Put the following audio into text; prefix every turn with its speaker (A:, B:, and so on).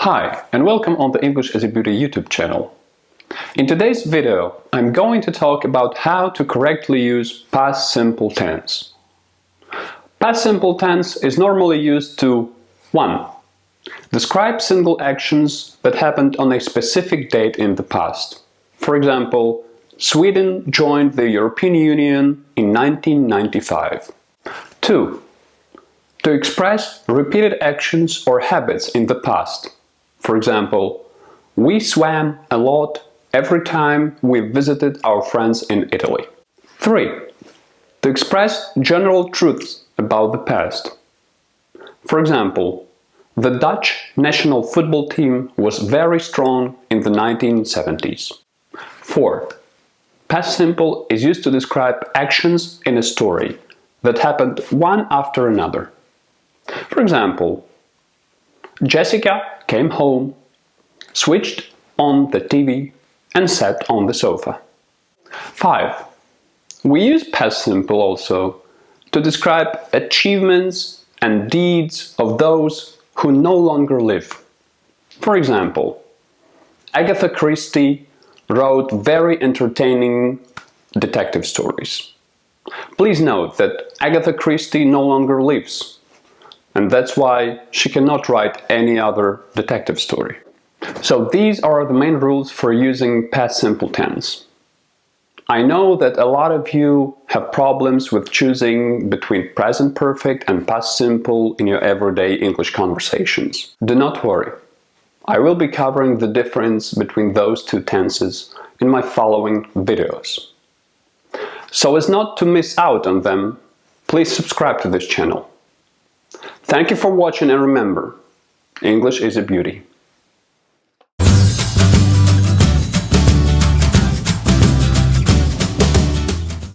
A: Hi, and welcome on the English as a Beauty YouTube channel. In today's video, I'm going to talk about how to correctly use past simple tense. Past simple tense is normally used to 1. Describe single actions that happened on a specific date in the past. For example, Sweden joined the European Union in 1995. 2. To express repeated actions or habits in the past. For example, we swam a lot every time we visited our friends in Italy. 3. To express general truths about the past. For example, the Dutch national football team was very strong in the 1970s. 4. Past simple is used to describe actions in a story that happened one after another. For example, Jessica came home, switched on the TV and sat on the sofa. 5. We use past simple also to describe achievements and deeds of those who no longer live. For example, Agatha Christie wrote very entertaining detective stories. Please note that Agatha Christie no longer lives, and that's why she cannot write any other detective story. So these are the main rules for using past simple tense. I know that a lot of you have problems with choosing between present perfect and past simple in your everyday English conversations. Do not worry. I will be covering the difference between those two tenses in my following videos. So as not to miss out on them, please subscribe to this channel. Thank you for watching, and remember, English is a beauty.